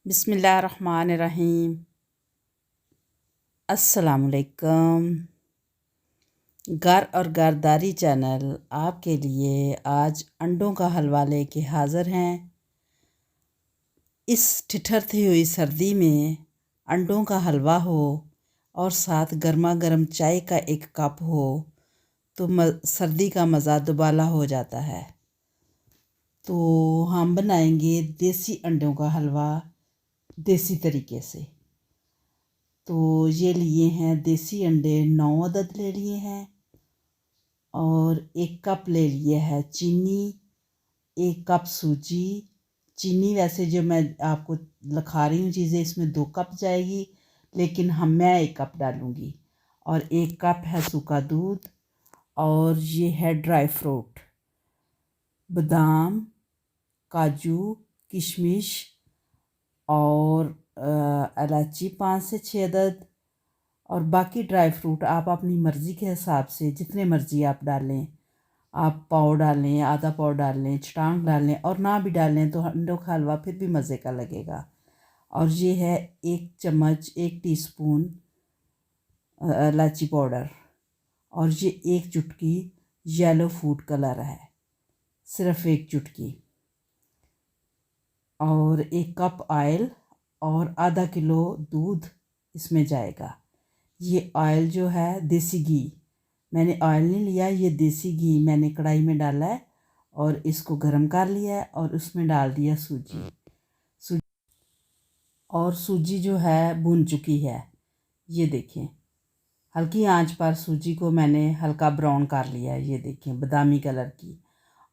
बिस्मिल्लाहिर्रहमानिर्रहीम। अस्सलामुअलैकुम। घर और घरदारी चैनल आपके लिए आज अंडों का हलवा लेके हाज़िर हैं। इस ठिठुरती हुई सर्दी में अंडों का हलवा हो और साथ गर्मा गर्म चाय का एक कप हो तो सर्दी का मज़ा दुबाला हो जाता है। तो हम बनाएंगे देसी अंडों का हलवा देसी तरीके से। तो ये लिए हैं देसी अंडे 9 अदद ले लिए हैं और 1 कप ले लिया है चीनी, 1 कप सूजी। चीनी वैसे जो मैं आपको लिखा रही हूँ चीज़ें इसमें 2 कप जाएगी, लेकिन मैं 1 कप डालूँगी। और 1 कप है सूखा दूध और ये है ड्राई फ्रूट, बादाम, काजू, किशमिश और इलायची 5 से 6 अदद। और बाकी ड्राई फ्रूट आप अपनी मर्ज़ी के हिसाब से जितने मर्ज़ी आप डालें। आप पाव डालें, आधा पाव डालें, छटांग डालें और ना भी डालें तो अंडों का हलवा फिर भी मज़े का लगेगा। और ये है 1 चम्मच 1 टीस्पून इलायची पाउडर और ये 1 चुटकी येलो फूड कलर है, सिर्फ़ 1 चुटकी। और 1 कप ऑयल और आधा किलो दूध इसमें जाएगा। ये ऑयल जो है देसी घी, मैंने ऑयल नहीं लिया, ये देसी घी मैंने कढ़ाई में डाला है और इसको गर्म कर लिया है और उसमें डाल दिया सूजी। और सूजी जो है भुन चुकी है, ये देखें। हल्की आंच पर सूजी को मैंने हल्का ब्राउन कर लिया है, ये देखें बादामी कलर की।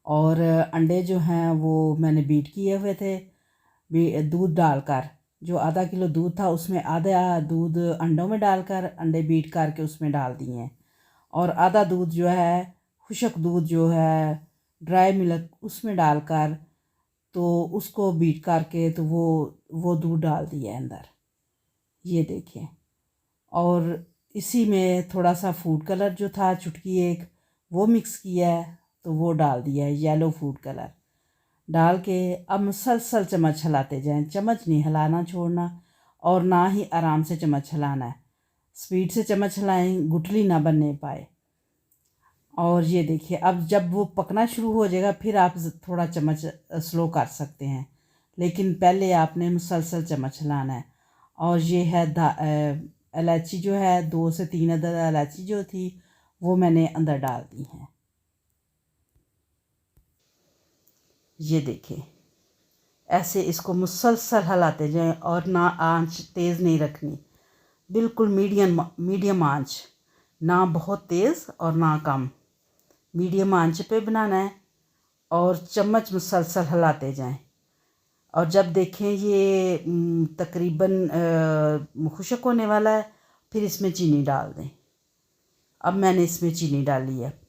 और अंडे जो हैं वो मैंने बीट किए हुए थे दूध डालकर। जो आधा किलो दूध था उसमें आधा दूध अंडों में डालकर अंडे बीट करके उसमें डाल दिए हैं। और आधा दूध जो है खुश्क दूध जो है ड्राई मिल्क उसमें डालकर तो उसको बीट करके तो वो दूध डाल दिया है अंदर, ये देखें। और इसी में थोड़ा सा फूड कलर जो था चुटकी 1 वो मिक्स किया है तो वो डाल दिया है, येलो फूड कलर डाल के अब मुसलसल चम्मच हिलाते जाएं। चम्मच नहीं हिलाना छोड़ना और ना ही आराम से चम्मच हिलाना है। स्पीड से चम्मच हिलाएं, गुठली ना बनने पाए। और ये देखिए अब जब वो पकना शुरू हो जाएगा फिर आप थोड़ा चम्मच स्लो कर सकते हैं, लेकिन पहले आपने मुसलसल चम्मच हिलाना है। और ये है इलायची जो है 2 से 3 अदद इलायची जो थी वो मैंने अंदर डाल दी हैं, ये देखिए। ऐसे इसको मुसलसल हिलाते जाएं और ना आंच तेज़ नहीं रखनी, बिल्कुल मीडियम आंच, ना बहुत तेज़ और ना कम, मीडियम आंच पे बनाना है। और चम्मच मुसलसल हिलाते जाएं। और जब देखें ये तकरीबन खुश्क होने वाला है फिर इसमें चीनी डाल दें। अब मैंने इसमें चीनी डाली है।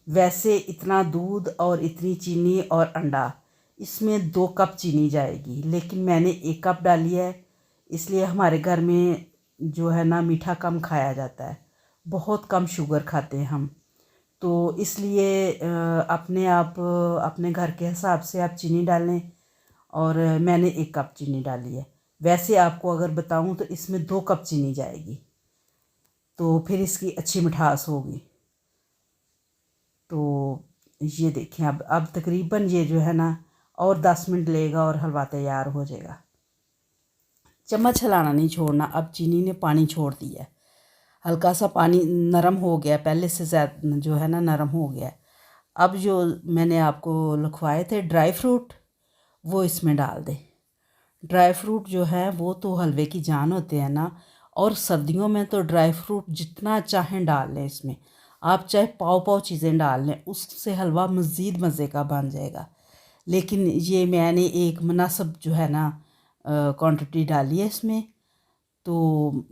वैसे इतना दूध और इतनी चीनी और अंडा इसमें 2 कप चीनी जाएगी, लेकिन मैंने 1 कप डाली है। इसलिए हमारे घर में जो है ना मीठा कम खाया जाता है, बहुत कम शुगर खाते हैं हम। तो इसलिए अपने घर के हिसाब से आप चीनी डालें। और मैंने 1 कप चीनी डाली है। वैसे आपको अगर बताऊं तो इसमें 2 कप चीनी जाएगी, तो फिर इसकी अच्छी मिठास होगी। तो ये देखें अब तकरीबन ये जो है ना और 10 मिनट लेगा और हलवा तैयार हो जाएगा। चम्मच हिलाना नहीं छोड़ना। अब चीनी ने पानी छोड़ दिया है, हल्का सा पानी नरम हो गया, पहले से ज़्यादा जो है ना नरम हो गया। अब जो मैंने आपको लिखवाए थे ड्राई फ्रूट वो इसमें डाल दें। ड्राई फ्रूट जो है वो तो हलवे की जान होते हैं ना, और सर्दियों में तो ड्राई फ्रूट जितना चाहें डाल लें इसमें। आप चाहे पाव पाव चीज़ें डाल लें, उससे हलवा मज़ीद मज़े का बन जाएगा। लेकिन ये मैंने एक मुनासिब जो है ना क्वांटिटी डाली है इसमें। तो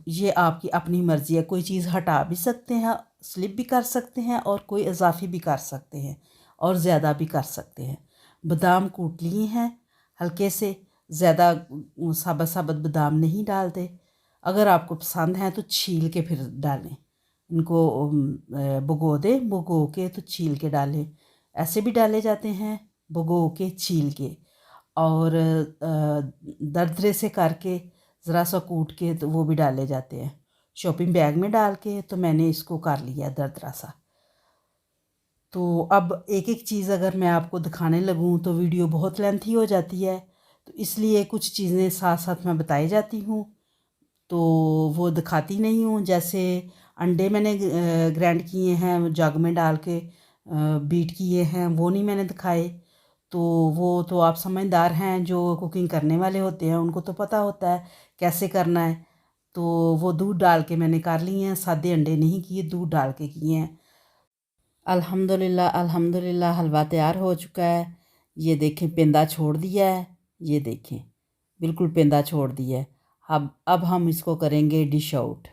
ये आपकी अपनी मर्ज़ी है, कोई चीज़ हटा भी सकते हैं, स्लिप भी कर सकते हैं और कोई इजाफी भी कर सकते हैं और ज़्यादा भी कर सकते हैं। बादाम कूट लिए हैं हल्के से, ज़्यादा साबुत साबुत बादाम नहीं डालते। अगर आपको पसंद है तो छील के फिर डालें, इनको भिगो दें, भिगो के तो छील के डालें। ऐसे भी डाले जाते हैं भिगो के छील के। और दरदरे से करके ज़रा सा कूट के तो वो भी डाले जाते हैं शॉपिंग बैग में डाल के। तो मैंने इसको कर लिया दरदरा सा। तो अब एक एक चीज़ अगर मैं आपको दिखाने लगूँ तो वीडियो बहुत लेंथी हो जाती है, तो इसलिए कुछ चीज़ें साथ साथ मैं बताई जाती हूँ, तो वो दिखाती नहीं हूँ। जैसे अंडे मैंने ग्राइंड किए हैं, जग में डाल के बीट किए हैं, वो नहीं मैंने दिखाए। तो वो तो आप समझदार हैं, जो कुकिंग करने वाले होते हैं उनको तो पता होता है कैसे करना है। तो वो दूध डाल के मैंने कर लिए हैं, सादे अंडे नहीं किए, दूध डाल के किए हैं। अल्हम्दुलिल्लाह अल्हम्दुलिल्लाह हलवा तैयार हो चुका है। ये देखें पेंदा छोड़ दिया है, ये देखें बिल्कुल पेंदा छोड़ दिया है। अब हम इसको करेंगे डिश आउट।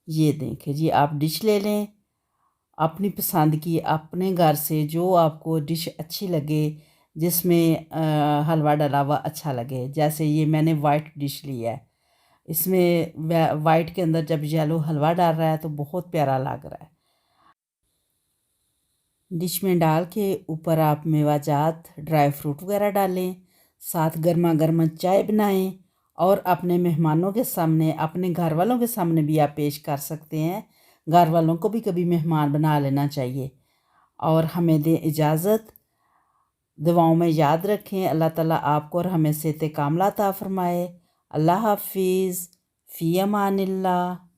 ये देखें जी, आप डिश ले लें अपनी पसंद की, अपने घर से जो आपको डिश अच्छी लगे, जिसमें हलवा डला हुआ अच्छा लगे। जैसे ये मैंने वाइट डिश लिया है, इसमें वाइट के अंदर जब येलो हलवा डाल रहा है तो बहुत प्यारा लग रहा है। डिश में डाल के ऊपर आप मेवाजात ड्राई फ्रूट वगैरह डालें, साथ गर्मा गर्म चाय बनाएं और अपने मेहमानों के सामने, अपने घर वालों के सामने भी आप पेश कर सकते हैं। घर वालों को भी कभी मेहमान बना लेना चाहिए। और हमें दें इजाज़त, दुआओं में याद रखें। अल्लाह ताला आपको और हमें सेहत कामला अता फरमाए। अल्लाह हाफिज़, फ़ी अमानिल्लाह।